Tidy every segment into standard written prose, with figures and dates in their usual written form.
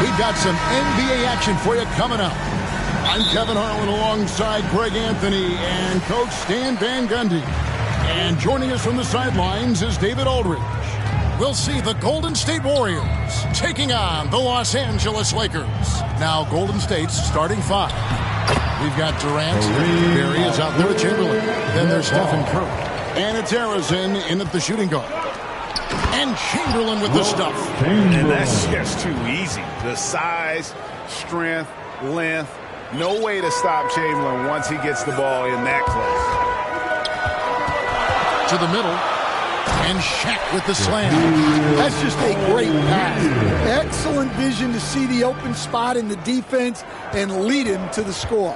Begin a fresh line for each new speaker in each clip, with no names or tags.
We've got some NBA action for you coming up. I'm Kevin Harlan alongside Greg Anthony and Coach Stan Van Gundy. And joining us from the sidelines is David Aldridge. We'll see the Golden State Warriors taking on the Los Angeles Lakers. Now Golden State's starting five. We've got Durant. Barry is out there with Chamberlain. Then there's Stephen Curry. And it's Harrison in at the shooting guard. And Chamberlain with the stuff.
And that's just too easy. The size, strength, length. No way to stop Chamberlain once he gets the ball in that close.
To the middle. And Shaq with the slam.
That's just a great pass. Excellent vision to see the open spot in the defense and lead him to the score.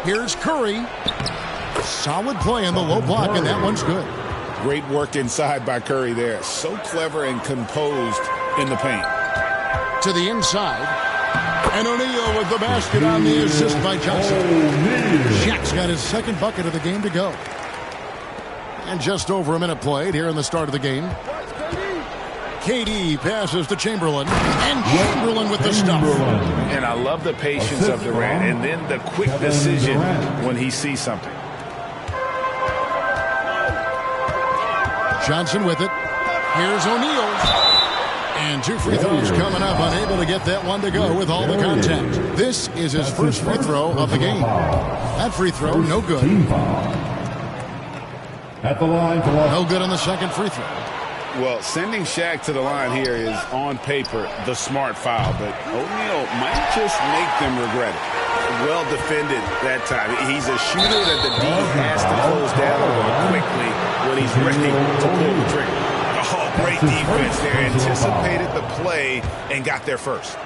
Here's Curry. Solid play in the low block, and that one's good.
Great work inside by Curry there. So clever and composed in the paint.
To the inside. And O'Neal with the basket on the assist by Johnson. Shaq's got his second bucket of the game to go. And just over a minute played here in the start of the game. KD passes to Chamberlain. And Chamberlain with the stuff.
And I love the patience of Durant. And then the quick decision when he sees something.
Johnson with it. Here's O'Neal. And two free throws coming up. Unable to get that one to go with all the contact. This is his first free throw of the game. That free throw, no good.
At the line for
no good on the second free throw.
Well, sending Shaq to the line here is on paper the smart foul, but O'Neal might just make them regret it. Well defended that time. He's a shooter that the D has to close down quickly when he's ready to pull the trigger. Oh, great defense there. Anticipated the play and got there first.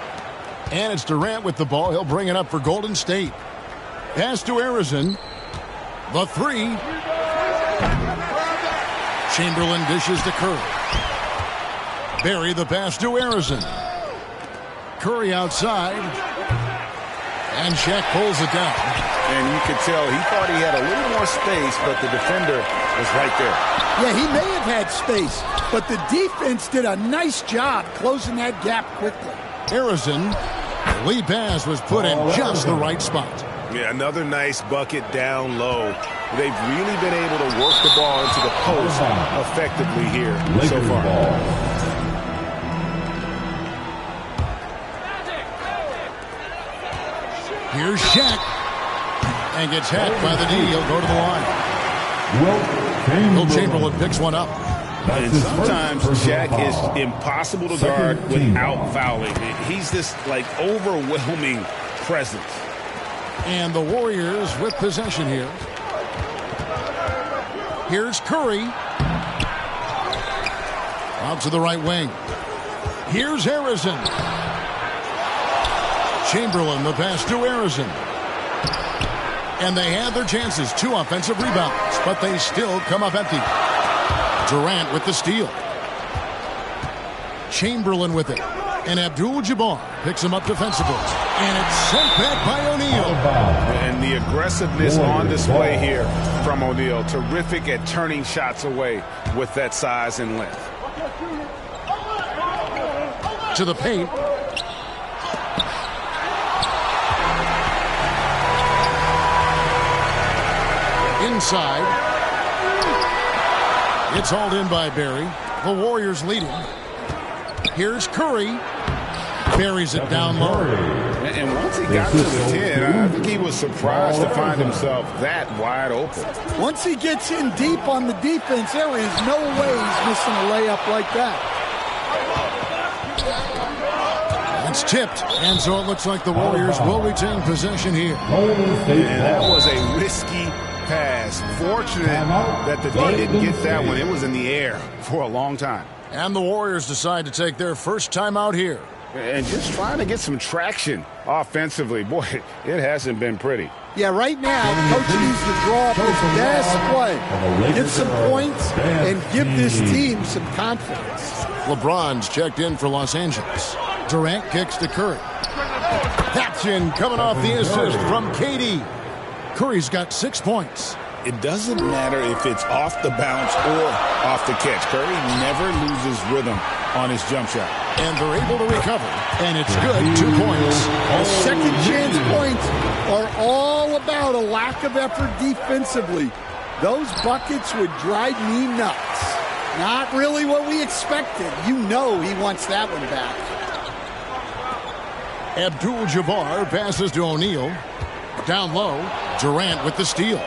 And it's Durant with the ball. He'll bring it up for Golden State. Pass to Harrison. The three. Chamberlain dishes to Curry. Barry the pass to Harrison. Curry outside. And Shaq pulls it down.
And you could tell he thought he had a little more space, but the defender was right there.
Yeah, he may have had space, but the defense did a nice job closing that gap quickly.
Harrison, the lead pass was put in just the right spot.
Yeah, another nice bucket down low. They've really been able to work the ball into the post effectively here so far.
Here's Shaq. And gets hacked by the D. He'll go to the line. Will Chamberlain picks one up.
And sometimes Shaq is impossible to guard without fouling. He's this, like, overwhelming presence.
And the Warriors with possession here. Here's Curry. Out to the right wing. Here's Harrison. Chamberlain, the pass to Harrison. And they had their chances. 2 offensive rebounds, but they still come up empty. Durant with the steal. Chamberlain with it. And Abdul-Jabbar picks him up defensively. And it's sent back by O'Neal.
And the aggressiveness on display here from O'Neal. Terrific at turning shots away with that size and length.
To the paint. Inside. It's hauled in by Barry. The Warriors leading. Here's Curry. Buries it down low.
And once he got to the 10, I think he was surprised to find himself that wide open.
Once he gets in deep on the defense, there is no way he's missing a layup like that.
It's tipped, and so it looks like the Warriors will retain possession here.
And that was a risky pass. Fortunate that the D didn't get that one. It was in the air for a long time.
And the Warriors decide to take their first time out here.
And just trying to get some traction offensively. Boy, it hasn't been pretty.
Yeah, right now, Coach needs to draw up his best play, get some points, and give this team some confidence.
LeBron's checked in for Los Angeles. Durant kicks to Curry. That's in, coming off the assist from KD. Curry's got 6 points.
It doesn't matter if it's off the bounce or off the catch. Curry never loses rhythm on his jump shot.
And they're able to recover. And it's good. 2 points.
The second chance points are all about a lack of effort defensively. Those buckets would drive me nuts. Not really what we expected. You know he wants that one back.
Abdul-Jabbar passes to O'Neal. Down low, Durant with the steal.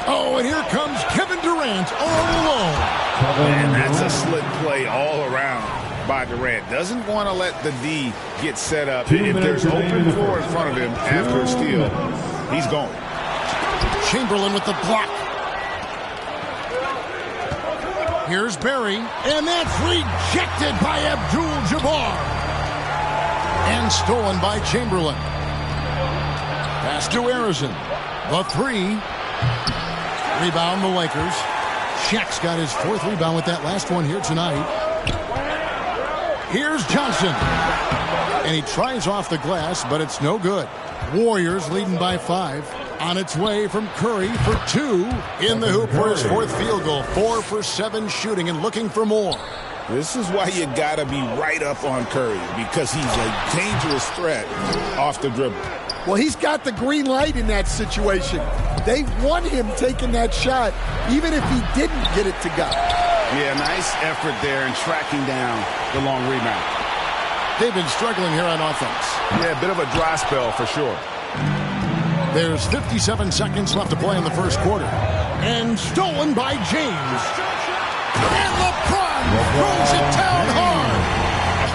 Oh, and here comes Kevin Durant all alone.
And that's a slick play all around by Durant. Doesn't want to let the D get set up. If there's open floor in front of him after a steal, he's gone.
Chamberlain with the block. Here's Barry, and that's rejected by Abdul-Jabbar. And stolen by Chamberlain. Pass to Harrison. The 3. Rebound the Lakers. Shaq's got his 4th rebound with that last one here tonight. Here's Johnson. And he tries off the glass, but it's no good. Warriors leading by 5. On its way from Curry for 2. In the hoop for his 4th field goal. 4 for 7 shooting and looking for more.
This is why you got to be right up on Curry, because he's a dangerous threat off the dribble.
Well, he's got the green light in that situation. They want him taking that shot, even if he didn't get it to go.
Yeah, nice effort there in tracking down the long rebound.
They've been struggling here on offense.
Yeah, a bit of a dry spell for sure.
There's 57 seconds left to play in the first quarter. And stolen by James. And LeBron throws it down hard.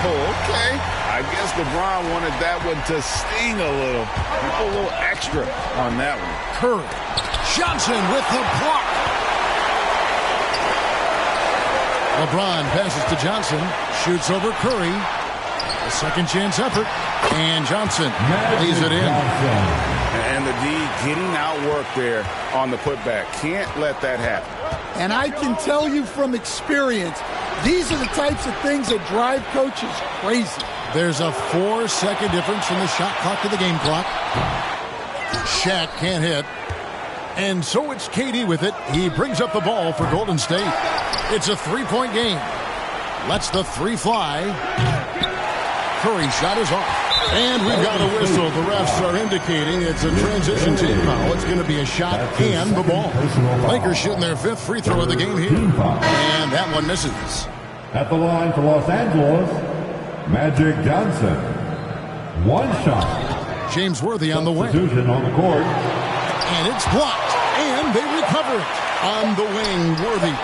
Oh, okay. I guess LeBron wanted that one to sting a little. A little extra on that one.
Curry. Johnson with the block. LeBron passes to Johnson. Shoots over Curry. A second chance effort. And Johnson lays it in.
And the D getting outworked there on the putback. Can't let that happen.
And I can tell you from experience, these are the types of things that drive coaches crazy.
There's a 4-second difference from the shot clock to the game clock. Shaq can't hit. And so it's KD with it. He brings up the ball for Golden State. It's a 3-point game. Lets the 3 fly. Curry shot is off. And we've got a whistle. The refs are indicating it's a transition team foul. It's going to be a shot and the ball. Lakers shooting their 5th free throw of the game here. And that one misses.
At the line for Los Angeles, Magic Johnson. 1 shot.
James Worthy on the wing.
Substitution on the court.
And it's blocked. And they recover it. On the wing, Worthy.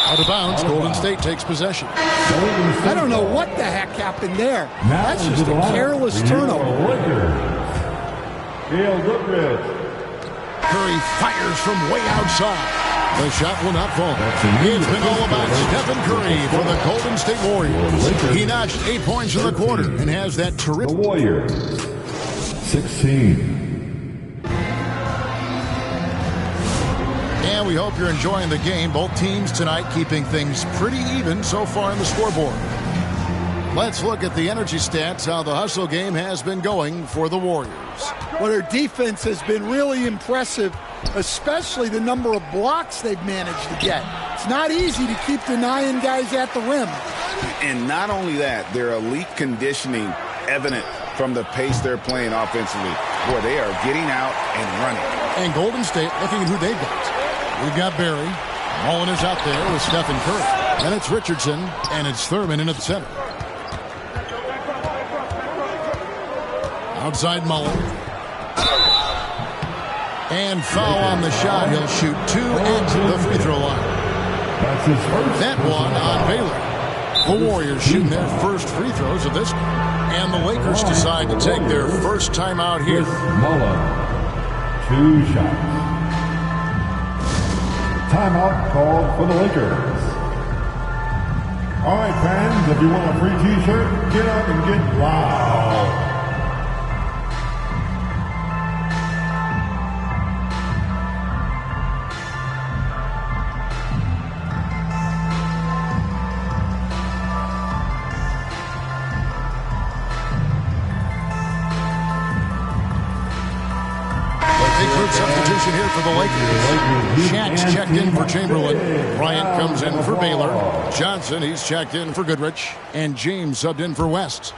Out of bounds, Golden State takes possession.
I don't know what the heck happened there. That's just a careless turnover.
Curry fires from way outside. The shot will not fall. It's been all about Stephen Curry for the Golden State Warriors. He notched 8 points in the quarter and has that terrific.
The Warriors, 16.
And we hope you're enjoying the game. Both teams tonight keeping things pretty even so far in the scoreboard. Let's look at the energy stats, how the hustle game has been going for the Warriors.
Well, their defense has been really impressive, especially the number of blocks they've managed to get. It's not easy to keep denying guys at the rim.
And not only that, their elite conditioning evident from the pace they're playing offensively. Boy, they are getting out and running.
And Golden State looking at who they've got. We've got Barry. Mullen is out there with Stephen Curry. Then it's Richardson, and it's Thurman in at the center. Outside Mullen. And foul on the shot. He'll shoot 2 at the free throw line.
That's his first.
That one on Baylor. The Warriors shooting their first free throws of this game. And the Lakers decide to take their first timeout here.
Mullen, 2 shots. Timeout called for the Lakers. All right, fans, if you want a free T-shirt, get up and get loud.
Substitution here for the Lakers. Shaq's checked in for Chamberlain. Bryant comes in for Baylor. Johnson, he's checked in for Goodrich. And James subbed in for West.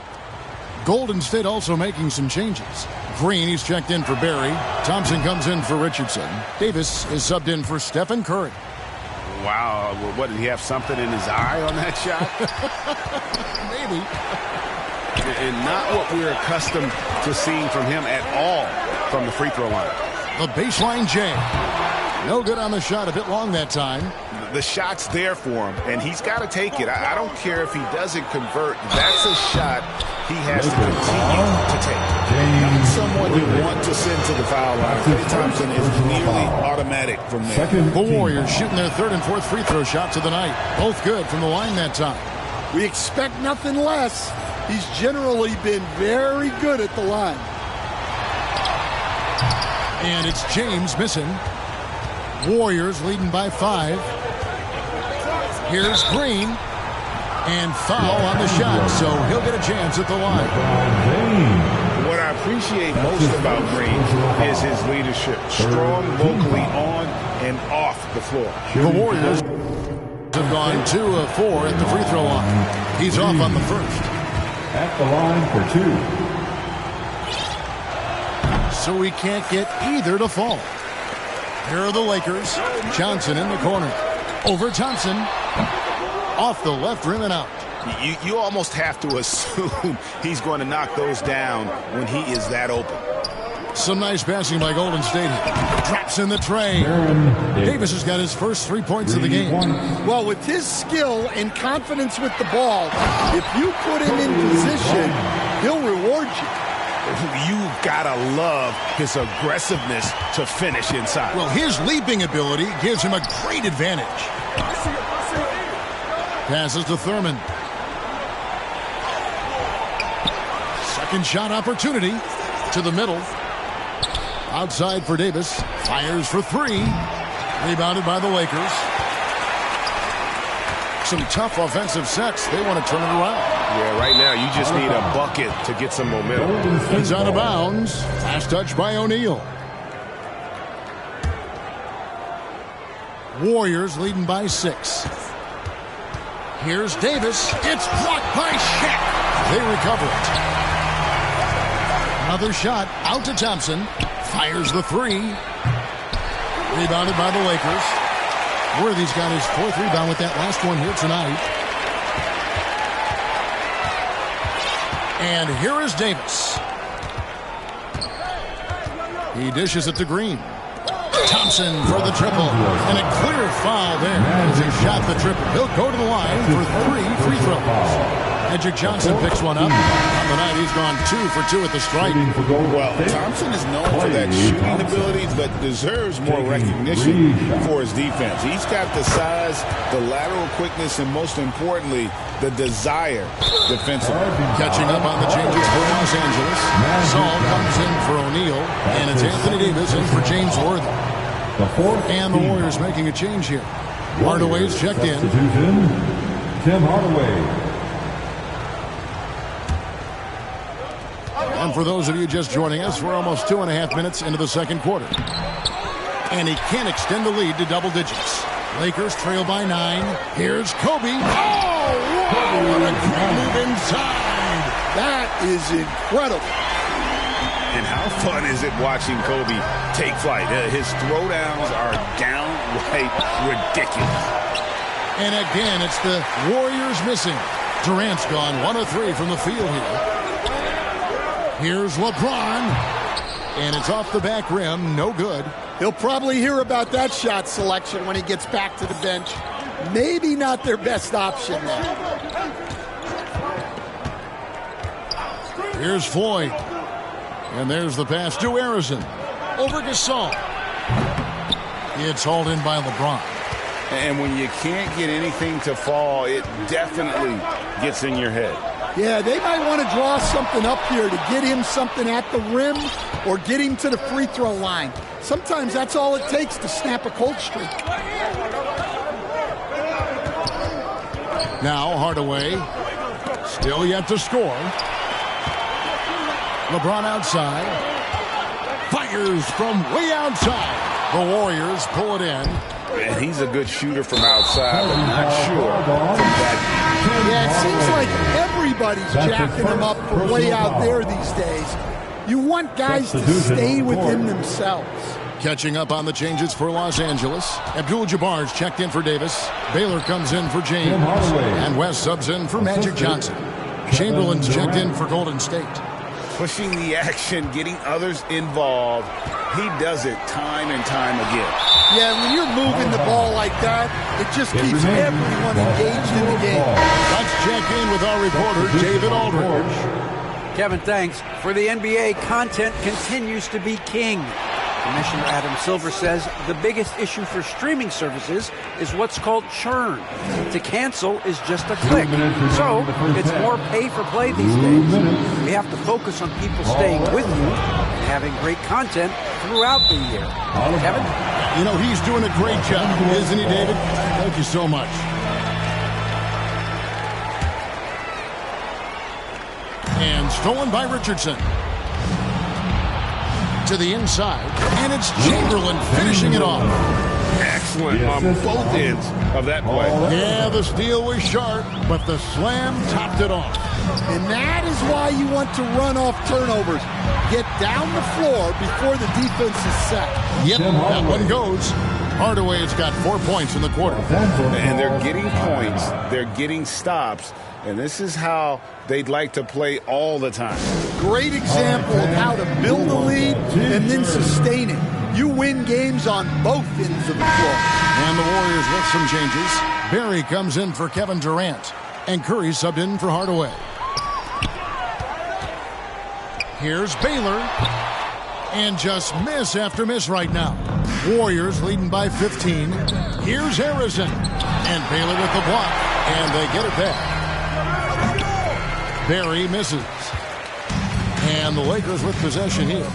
Golden State also making some changes. Green, he's checked in for Barry. Thompson comes in for Richardson. Davis is subbed in for Stephen Curry.
Wow, what, did he have something in his eye on that shot?
Maybe.
And not what we're accustomed to seeing from him at all from the free throw line.
The baseline jam. No good on the shot, a bit long that time.
The shot's there for him, and he's got to take it. I don't care if he doesn't convert. That's a shot he has to continue to take. Not someone you want to send to the foul line. Klay Thompson is nearly automatic from there.
The Warriors shooting their third and fourth free throw shots of the night. Both good from the line that time.
We expect nothing less. He's generally been very good at the line.
And it's James missing. Warriors leading by 5. Here's Green. And foul on the shot, so he'll get a chance at the line.
What I appreciate most about Green is his leadership. Strong vocally on and off the floor.
The Warriors have gone 2 of 4 at the free throw line. He's off on the first.
At the line for 2.
So we can't get either to fall. Here are the Lakers. Johnson in the corner. Over Thompson. Off the left rim and out.
You almost have to assume he's going to knock those down when he is that open.
Some nice passing by Golden State. Drops in the tray. Davis has got his first 3 points of the game.
Well, with his skill and confidence with the ball, if you put him in position, he'll reward you.
You've got to love his aggressiveness to finish inside.
Well, his leaping ability gives him a great advantage. Passes to Thurman. Second shot opportunity to the middle. Outside for Davis. Fires for 3. Rebounded by the Lakers. Some tough offensive sets. They want to turn it around.
Yeah, right now you just need a bucket to get some momentum.
He's out of bounds. Last touch by O'Neal. Warriors leading by 6. Here's Davis. It's blocked by Shaq. They recover it. Another shot out to Thompson. Fires the 3. Rebounded by the Lakers. Worthy's got his 4th rebound with that last one here tonight. And here is Davis. He dishes it to Green. Thompson for the triple. And a clear foul there as he shot the triple. He'll go to the line for 3 free throws. Edric Johnson picks one up. On the night, he's gone 2 for 2 at the stripe.
Well, Thompson is known for that shooting ability, but deserves more recognition for his defense. He's got the size, the lateral quickness, and most importantly, the desire defensively.
Catching up on the changes for Los Angeles. Saul comes in for O'Neal, and it's Anthony Davis in for James Worthy. And the Warriors making a change here. Hardaway's checked in.
Tim Hardaway.
And for those of you just joining us, we're almost 2.5 minutes into the second quarter. And he can't extend the lead to double digits. Lakers trail by 9. Here's Kobe. Oh, wow, what a great move inside.
That is incredible.
And how fun is it watching Kobe take flight? His throwdowns are downright ridiculous.
And again, it's the Warriors missing. Durant's gone 1 of 3 from the field here. Here's LeBron. And it's off the back rim. No good.
He'll probably hear about that shot selection when he gets back to the bench. Maybe not their best option there.
Here's Floyd. And there's the pass to Harrison. Over Gasol. It's hauled in by LeBron.
And when you can't get anything to fall, it definitely gets in your head.
Yeah, they might want to draw something up here to get him something at the rim or get him to the free throw line. Sometimes that's all it takes to snap a cold streak.
Now Hardaway, still yet to score. LeBron outside. Fires from way outside. The Warriors pull it in.
And he's a good shooter from outside, but not sure from that.
Yeah, it seems like everybody's jacking him up for way out there these days. You want guys to stay within themselves.
Catching up on the changes for Los Angeles. Abdul-Jabbar's checked in for Davis. Baylor comes in for James. And West subs in for Magic Johnson. Chamberlain's checked in for Golden State.
Pushing the action, getting others involved. He does it time and time again.
Yeah, when you're moving the ball like that, it just keeps everyone engaged in the game.
Let's check in with our reporter, David Aldridge.
Kevin, thanks. For the NBA, content continues to be king. Commissioner Adam Silver says the biggest issue for streaming services is what's called churn. To cancel is just a click. So it's more pay-for-play these days. We have to focus on people staying with you and having great content throughout the year. Kevin?
You know, he's doing a great job, isn't he, David? Thank you so much. And stolen by Richardson. To the inside, and it's Chamberlain finishing it off.
Excellent on both ends of that play.
Yeah, the steal was sharp, but the slam topped it off.
And that is why you want to run off turnovers. Get down the floor before the defense is set.
Yep, that one goes. Hardaway's got 4 points in the quarter.
And they're getting points. They're getting stops. And this is how they'd like to play all the time.
Great example of how to build a lead and then sustain it. You win games on both ends of the floor.
And the Warriors with some changes. Barry comes in for Kevin Durant. And Curry subbed in for Hardaway. Here's Baylor. And just miss after miss right now. Warriors leading by 15. Here's Harrison. And Baylor with the block. And they get it back. Barry misses. And the Lakers with possession here.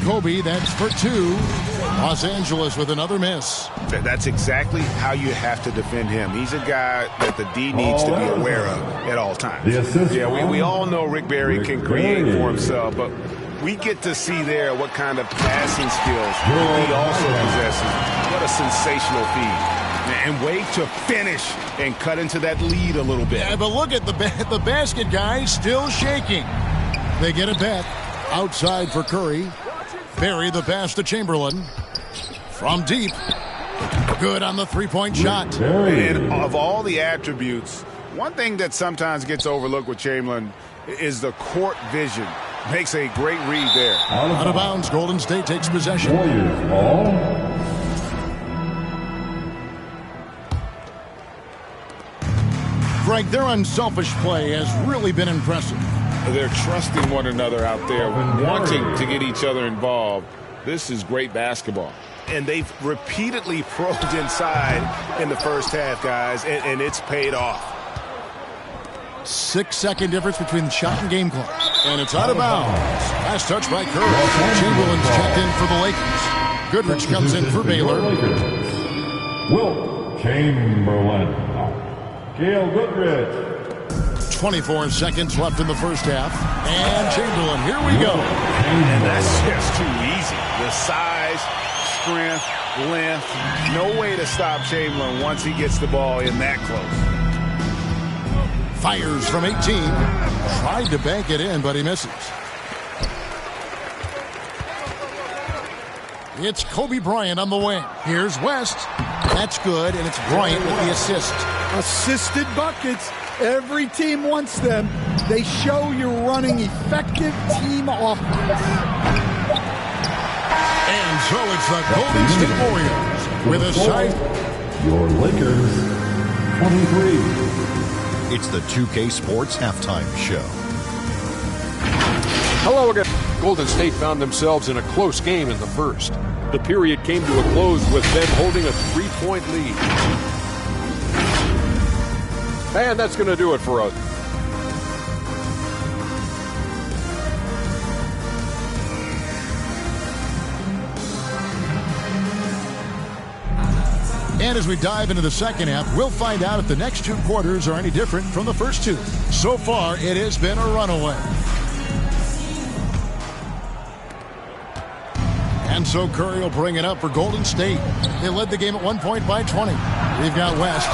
Kobe, that's for two. Los Angeles with another miss.
That's exactly how you have to defend him. He's a guy that the D needs to be aware of at all times. Yeah, we all know Rick Barry can create for himself, but we get to see there what kind of passing skills he also possesses. What a sensational feed. And wait to finish and cut into that lead a little bit.
Yeah, but look at the basket guy still shaking. They get it back. Outside for Curry. Barry the pass to Chamberlain. From deep. Good on the three-point shot.
And of all the attributes, one thing that sometimes gets overlooked with Chamberlain is the court vision. Makes a great read there.
Out of bounds, Golden State takes possession.
Warriors ball.
Greg, their unselfish play has really been impressive.
They're trusting one another out there, wanting to get each other involved. This is great basketball. And they've repeatedly probed inside in the first half, guys, and it's paid off.
6-second difference between the shot and game clock. And it's out of bounds. Last touch by Curry. Chamberlain's checked in for the Lakers. Goodrich comes in for Baylor.
Wilt Chamberlain. Gail Goodrich.
24 seconds left in the first half. And Chamberlain, here we go.
And that's just too easy. The size, strength, length. No way to stop Chamberlain once he gets the ball in that close.
Fires from 18. Tried to bank it in, but he misses. It's Kobe Bryant on the wing. Here's West. That's good, and it's Bryant with the assist.
Assisted buckets. Every team wants them. They show you're running effective team offense.
And so it's the Golden State Warriors with a side.
Your Lakers, 23.
It's the 2K Sports Halftime Show.
Hello again. Golden State found themselves in a close game in the first. The period came to a close with them holding a 3-point lead. And that's going to do it for us.
And as we dive into the second half, we'll find out if the next two quarters are any different from the first two. So far, it has been a runaway. And so Curry will bring it up for Golden State. They led the game at 1 point by 20. We've got West.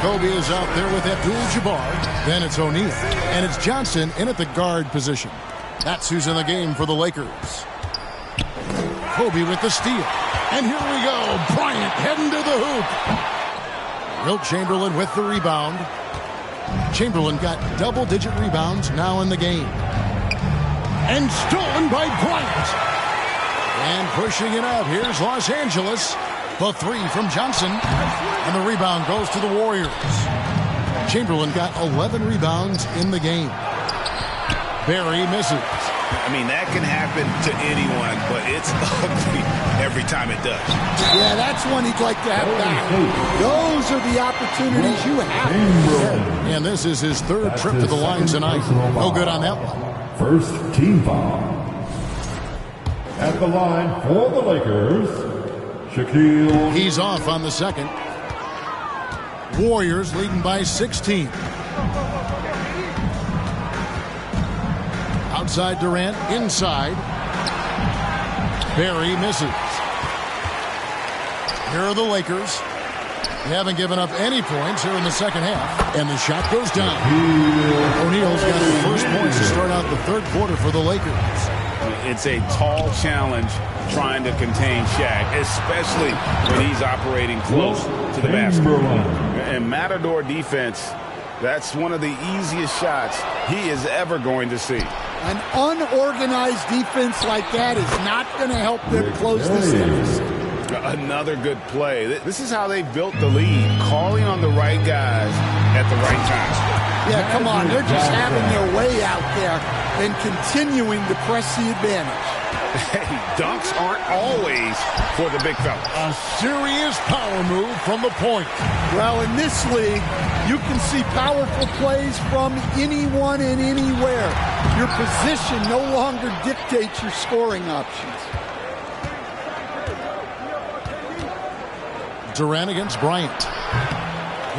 Kobe is out there with Abdul-Jabbar. Then it's O'Neal. And it's Johnson in at the guard position. That's who's in the game for the Lakers. Kobe with the steal. And here we go. Bryant heading to the hoop. Wilt Chamberlain with the rebound. Chamberlain got double-digit rebounds now in the game. And stolen by Bryant. And pushing it out. Here's Los Angeles. The three from Johnson. And the rebound goes to the Warriors. Chamberlain got 11 rebounds in the game. Barry misses.
I mean, that can happen to anyone, but it's ugly every time it does.
Yeah, that's one he'd like to have back. Those are the opportunities you have.
And this is his third trip to the line tonight. No good on that one.
First team foul. At the line for the Lakers, Shaquille.
He's off on the second. Warriors leading by 16. Outside Durant, inside. Barry misses. Here are the Lakers. They haven't given up any points here in the second half. And the shot goes down. O'Neal's got his first points to start out the third quarter for the Lakers.
It's a tall challenge trying to contain Shaq, especially when he's operating close to the basket. And Matador defense, that's one of the easiest shots he is ever going to see.
An unorganized defense like that is not going to help them close this deficit.
Another good play. This is how they built the lead, calling on the right guys at the right time.
Yeah, come on. They're just having their way out there and continuing to press the advantage.
Hey, dunks aren't always for the big fella.
A serious power move from the point.
Well, in this league, you can see powerful plays from anyone and anywhere. Your position no longer dictates your scoring options.
Durant against Bryant.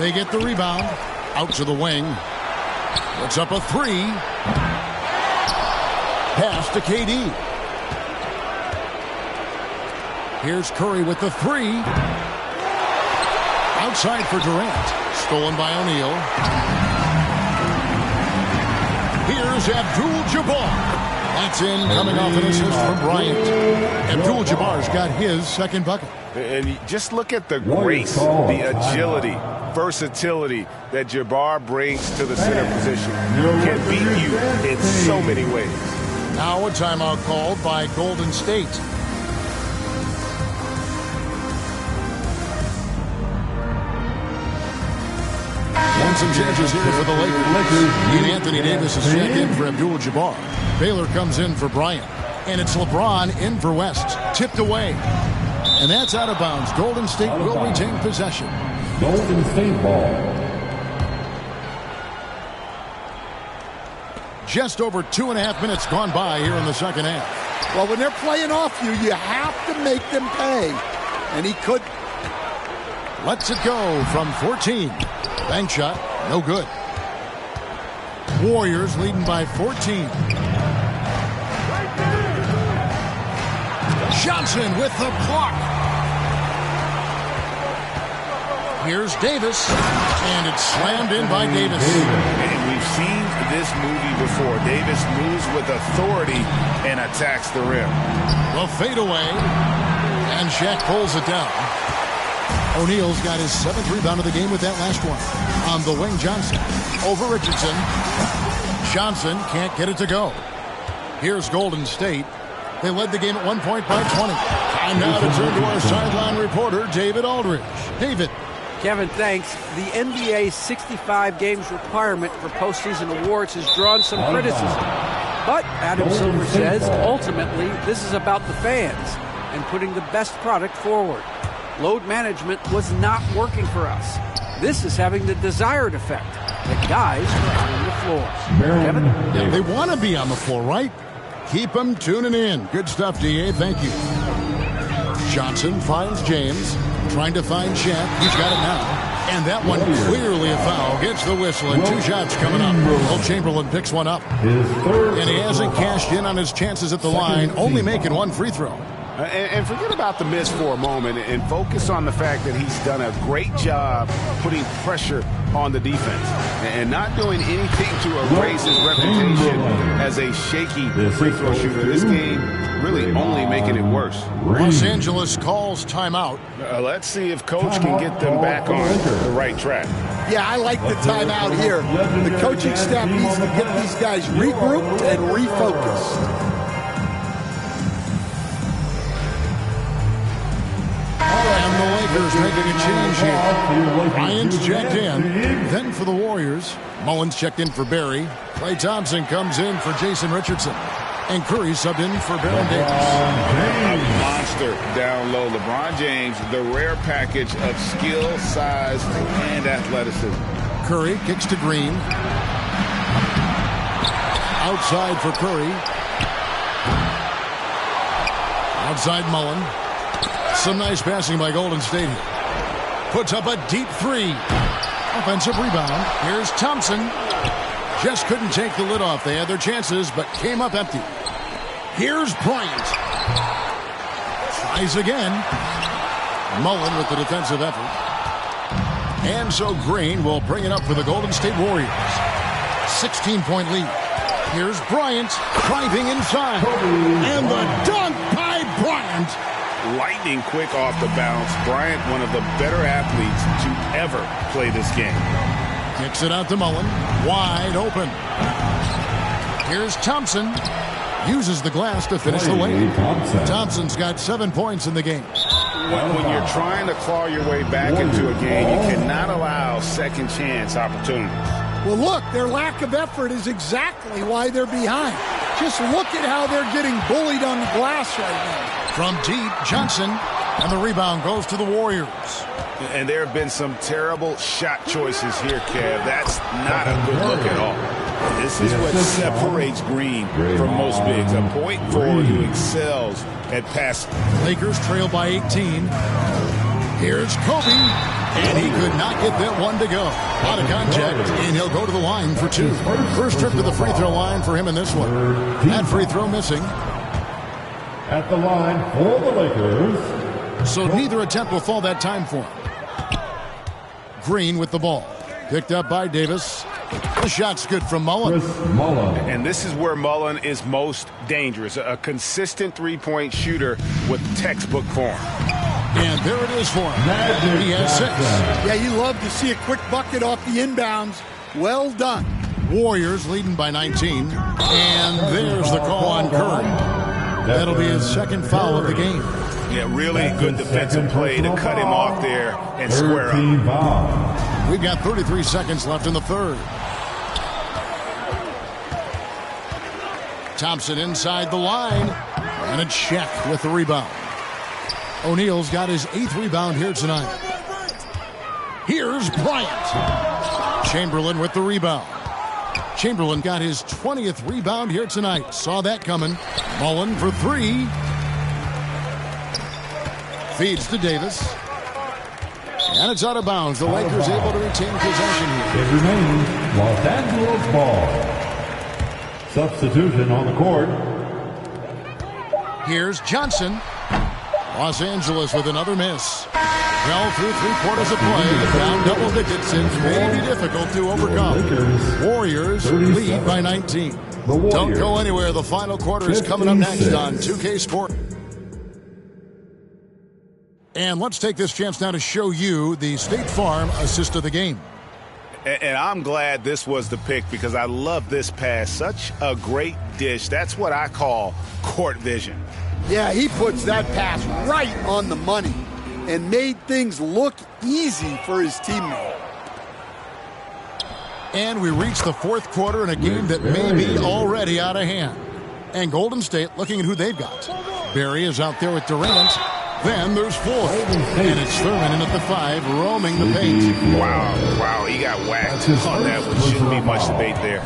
They get the rebound. Out to the wing. Puts up a three. Pass to KD. Here's Curry with the three. Outside for Durant. Stolen by O'Neal. Here's Abdul-Jabbar. That's in, coming off an assist from Bryant. Abdul-Jabbar's got his second bucket.
And just look at the grace, the agility, versatility that Jabbar brings to the center position. Can beat you in so many ways.
Now a timeout called by Golden State. And some changes here for the Lakers. And Anthony Davis is checked in for Abdul-Jabbar. Baylor comes in for Bryant. And it's LeBron in for West. Tipped away. And that's out of bounds. Golden State will retain possession.
Golden State ball.
Just over 2.5 minutes gone by here in the second half.
Well, when they're playing off you, you have to make them pay. And he could.
Lets it go from 14. Bank shot, no good. Warriors leading by 14. Johnson with the block. Here's Davis, and it's slammed in by Davis.
And we've seen this movie before. Davis moves with authority and attacks the rim.
The fadeaway, and Shaq pulls it down. O'Neal's got his 7th rebound of the game with that last one. On the wing, Johnson. Over Richardson. Johnson can't get it to go. Here's Golden State. They led the game at 1 point by 20. Time now to turn to our sideline reporter, David Aldridge. David.
Kevin, thanks. The NBA 65 games requirement for postseason awards has drawn some criticism. But Adam Silver says, ultimately, this is about the fans and putting the best product forward. Load management was not working for us. This is having the desired effect. The guys are on the floor. Kevin?
Yeah, they want to be on the floor, right? Keep them tuning in. Good stuff, D.A. Thank you. Johnson finds James. Trying to find Shaq. He's got it now. And that one clearly a foul. Gets the whistle and 2 shots coming up. Wilt Chamberlain picks one up. And he hasn't cashed in on his chances at the line, only making 1 free throw.
And forget about the miss for a moment and focus on the fact that he's done a great job putting pressure on the defense and not doing anything to erase his reputation as a shaky free throw shooter. This game really only making it worse.
Los Angeles calls timeout.
Let's see if Coach can get them back on the right track.
Yeah, I like the timeout here. The coaching staff needs to get these guys regrouped and refocused.
And the Lakers making a change here. Bryant's checked in. Then for the Warriors, Mullins checked in for Barry. Klay Thompson comes in for Jason Richardson. And Curry subbed in for Baron Davis.
A monster down low. LeBron James, the rare package of skill, size, and athleticism.
Curry kicks to Green. Outside for Curry. Outside Mullen. Some nice passing by Golden State here. Puts up a deep three. Offensive rebound. Here's Thompson. Just couldn't take the lid off. They had their chances, but came up empty. Here's Bryant. Tries again. Mullen with the defensive effort. And so Green will bring it up for the Golden State Warriors. 16-point lead. Here's Bryant driving inside. And the dunk by Bryant.
Lightning quick off the bounce. Bryant, one of the better athletes to ever play this game.
Kicks it out to Mullen. Wide open. Here's Thompson. Uses the glass to finish the lane. Thompson's got 7 points in the game.
When you're trying to claw your way back into a game, you cannot allow second chance opportunities.
Well, look, their lack of effort is exactly why they're behind. Just look at how they're getting bullied on the glass right now.
From deep, Johnson, and the rebound goes to the Warriors.
And there have been some terrible shot choices here, Kev. That's not a good look at all. This is what separates Green from most bigs. A point forward who excels at passing.
Lakers trail by 18. Here's Kobe, and he could not get that one to go. Out of contact, and he'll go to the line for two. First trip to the free throw line for him in this one. That free throw missing.
At the line for the Lakers.
So neither attempt will fall that time for him. Green with the ball. Picked up by Davis. The shot's good from Mullen.
And this is where Mullen is most dangerous. A consistent three-point shooter with textbook form.
And there it is for him. He has 6.
Yeah, you love to see a quick bucket off the inbounds. Well done.
Warriors leading by 19. And there's the call on Curry. That'll be his second foul of the game.
Yeah, really good defensive play to cut him off there and square up.
We've got 33 seconds left in the third. Thompson inside the line. And a check with the rebound. O'Neal's got his 8th rebound here tonight. Here's Bryant. Chamberlain with the rebound. Chamberlain got his 20th rebound here tonight. Saw that coming. Mullen for 3. Feeds to Davis. And it's out of bounds. The Lakers able to retain possession here.
It remains Los Angeles ball. Substitution on the court.
Here's Johnson. Los Angeles with another miss. Well, through 3/4 of play, down double digits, and may be difficult to overcome. Warriors lead by 19. Don't go anywhere. The final quarter is coming up next on 2K Sport. And let's take this chance now to show you the State Farm assist of the game.
And I'm glad this was the pick because I love this pass. Such a great dish. That's what I call court vision.
Yeah, he puts that pass right on the money and made things look easy for his teammate.
And we reach the 4th quarter in a game that may be already out of hand. And Golden State looking at who they've got. Barry is out there with Durant. Then there's Floyd. And it's Thurman in at the 5, roaming the paint.
Wow, he got whacked on that one. Shouldn't be much debate there.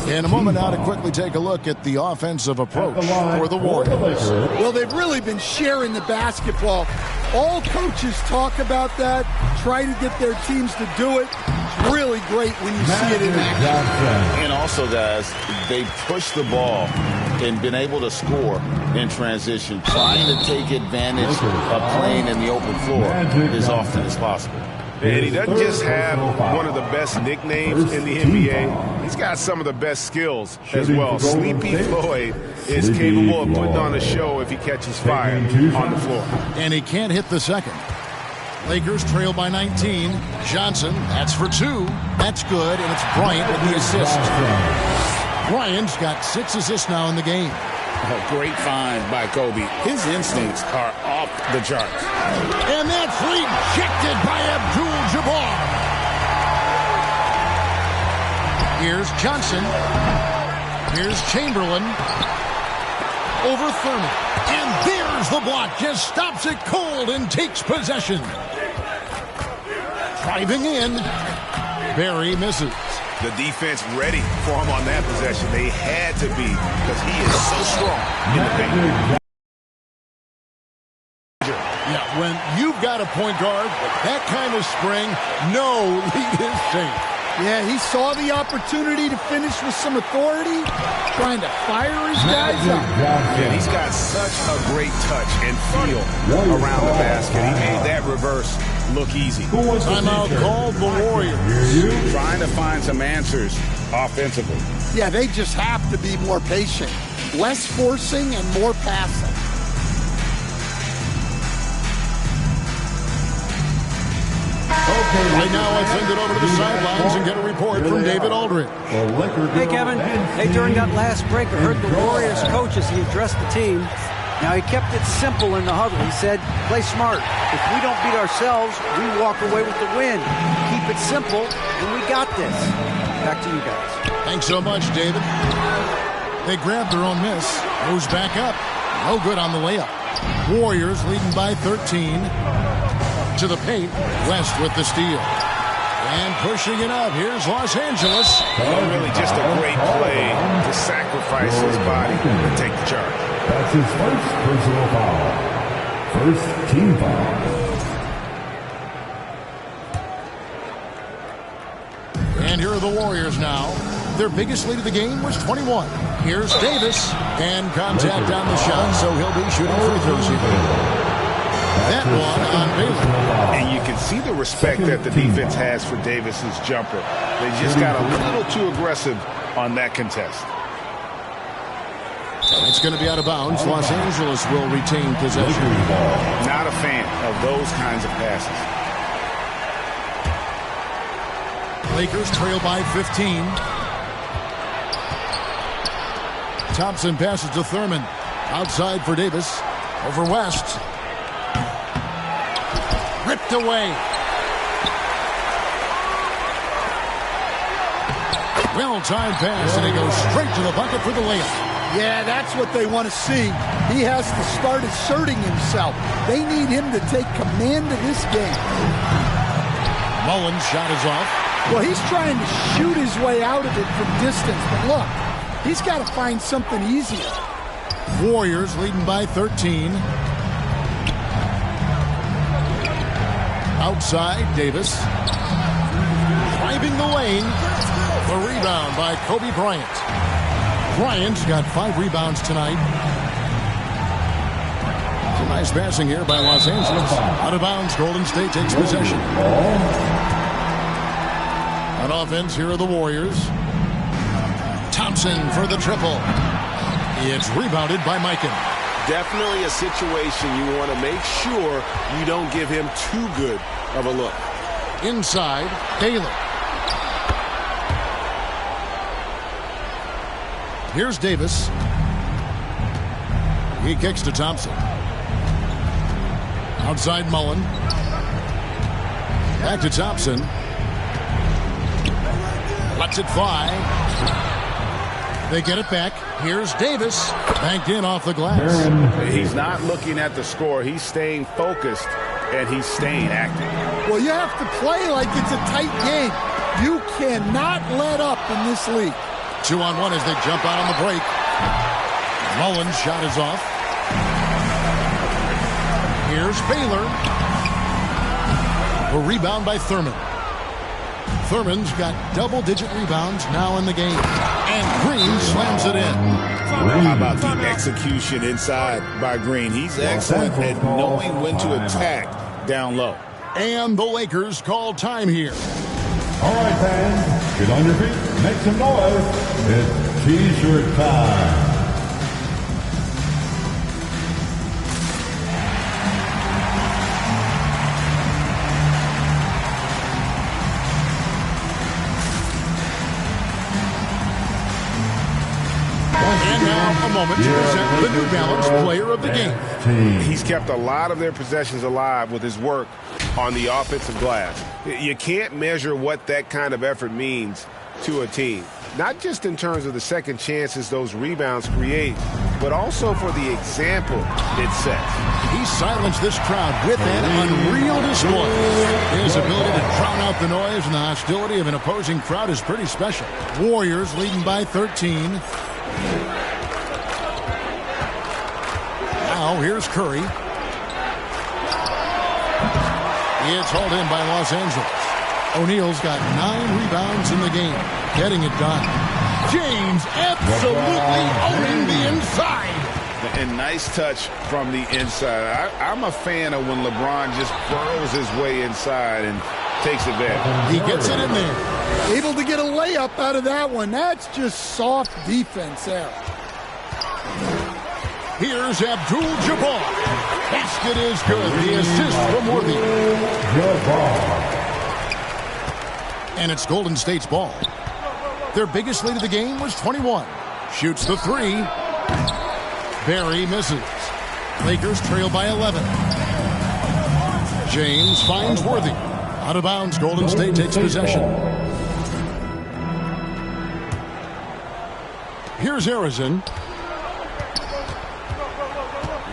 In a moment now to quickly take a look at the offensive approach for the Warriors.
Well, they've really been sharing the basketball. All coaches talk about that, try to get their teams to do it. It's really great when you see it in action.
And also, guys, they push the ball
and been able to score in transition, trying to take advantage of playing in the open floor as often as possible.
And he doesn't just have one of the best nicknames in the NBA. He's got some of the best skills as well. Sleepy Floyd is capable of putting on a show if he catches fire on the floor.
And he can't hit the second. Lakers trail by 19. Johnson, that's for 2. That's good, and it's Bryant with the assist. Bryant's got 6 assists now in the game.
A great find by Kobe. His instincts are off the charts.
And that's rejected by Abdul-Jabbar. Here's Johnson. Here's Chamberlain. Over Thurman. And there's the block. Just stops it cold and takes possession. Driving in. Barry misses.
The defense ready for him on that possession. They had to be because he is so strong in the paint.
Yeah, when you've got a point guard with that kind of spring, no lead is safe.
Yeah, he saw the opportunity to finish with some authority, trying to fire his guys up.
Yeah, he's got such a great touch and feel around the basket. He made that reverse look easy.
Timeout called the Warriors.
Trying to find some answers offensively.
Yeah, they just have to be more patient. Less forcing and more passing.
Right now, let's send it over to the sidelines and get a report from David Aldridge.
Hey, Kevin. Hey, during that last break, I heard the Warriors coach as he addressed the team. Now, he kept it simple in the huddle. He said, play smart. If we don't beat ourselves, we walk away with the win. Keep it simple, and we got this. Back to you guys.
Thanks so much, David. They grabbed their own miss. Goes back up. No good on the layup. Warriors leading by 13. To the paint. West with the steal. And pushing it up. Here's Los Angeles.
Really just a great play to sacrifice his body and take the charge.
That's his first personal foul. First team foul.
And here are the Warriors now. Their biggest lead of the game was 21. Here's Davis. And contact on the shot, so he'll be shooting free throws here. That one on Baylor.
And you can see the respect that the defense has for Davis's jumper. They just got a little too aggressive on that contest.
It's going to be out of bounds. Los Angeles will retain possession.
Not a fan of those kinds of passes.
Lakers trail by 15. Thompson passes to Thurman. Outside for Davis. Over West. Ripped away. Well-timed pass, and he goes straight to the bucket for the layup.
Yeah, that's what they want to see. He has to start asserting himself. They need him to take command of this game.
Mullins' shot is off.
Well, he's trying to shoot his way out of it from distance, but look, he's got to find something easier.
Warriors leading by 13. Outside, Davis. Driving the lane. The rebound by Kobe Bryant. Bryant's got 5 rebounds tonight. Some nice passing here by Los Angeles. Out of bounds, Golden State takes possession. On offense, here are the Warriors. Thompson for the triple. It's rebounded by Mikan.
Definitely a situation you want to make sure you don't give him too good of a look.
Inside, Taylor. Here's Davis. He kicks to Thompson. Outside Mullen. Back to Thompson. Lets it fly. They get it back. Here's Davis. Banked in off the glass.
He's not looking at the score. He's staying focused, and he's staying active.
Well, you have to play like it's a tight game. You cannot let up in this league.
2-on-1 as they jump out on the break. Mullins' shot is off. Here's Baylor. A rebound by Thurman. Thurman's got double-digit rebounds now in the game. And Green slams it in.
How about the execution inside by Green? He's excellent at knowing when to attack down low.
And the Lakers call time here.
All right, fans, get on your feet, make some noise. It's T-shirt time.
And now a moment to present the New Balance Player of the Game.
He's kept a lot of their possessions alive with his work on the offensive glass. You can't measure what that kind of effort means to a team. Not just in terms of the second chances those rebounds create, but also for the example it sets.
He silenced this crowd with an unreal display. His ability to drown out the noise and the hostility of an opposing crowd is pretty special. Warriors leading by 13. Now here's Curry. It's hauled in by Los Angeles. O'Neal's got 9 rebounds in the game, getting it done. James absolutely owning the inside.
And nice touch from the inside. I'm a fan of when LeBron just burrows his way inside and takes advantage.
He gets it in there.
Able to get a layup out of that one. That's just soft defense there.
Here's Abdul-Jabbar. Basket is good. The assist from Worthy. And it's Golden State's ball. Their biggest lead of the game was 21. Shoots the 3. Barry misses. Lakers trail by 11. James finds Worthy. Out of bounds, Golden State takes possession. Here's Harrison.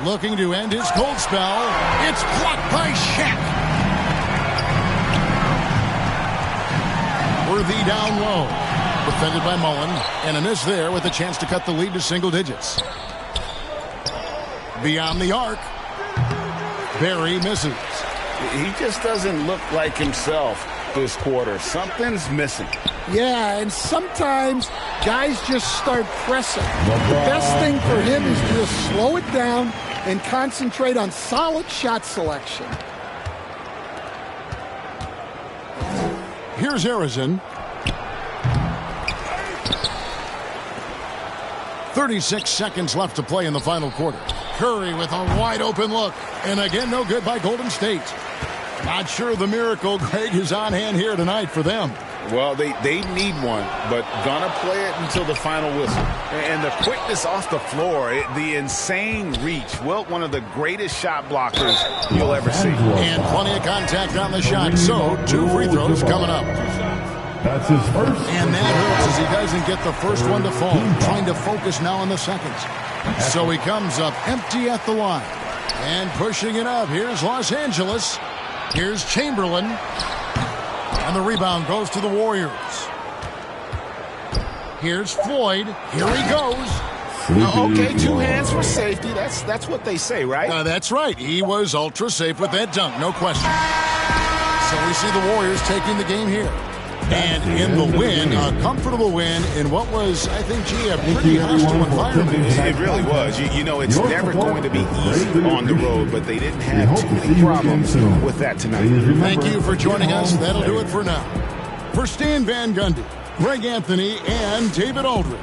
Looking to end his cold spell. It's blocked by Shaq. Worthy down low. Defended by Mullen. And a miss there with a chance to cut the lead to single digits. Beyond the arc. Barry misses.
He just doesn't look like himself this quarter. Something's missing.
Yeah, and sometimes guys just start pressing. The best thing for him is to just slow it down and concentrate on solid shot selection.
Here's Harrison. 36 seconds left to play in the final quarter. Curry with a wide open look. And again, no good by Golden State. Not sure the miracle, Greg, is on hand here tonight for them.
Well, they need one, but gonna play it until the final whistle. And the quickness off the floor, the insane reach. Well, one of the greatest shot blockers you'll ever see.
And plenty of contact on the shot. So 2 free throws coming up.
That's his first.
And that hurts as he doesn't get the first one to fall. Trying to focus now on the seconds. So he comes up empty at the line. And pushing it up. Here's Los Angeles. Here's Chamberlain. And the rebound goes to the Warriors. Here's Floyd. Here he goes.
Okay, 2 hands for safety. That's what they say, right?
That's right. He was ultra safe with that dunk, no question. So we see the Warriors taking the game here. And in the win, a comfortable win in what was, I think, a pretty hostile environment.
It really was. You know, it's never going to be easy on the road, but they didn't have too many problems with that tonight.
Thank you for joining us. That'll do it for now. For Stan Van Gundy, Greg Anthony, and David Aldridge,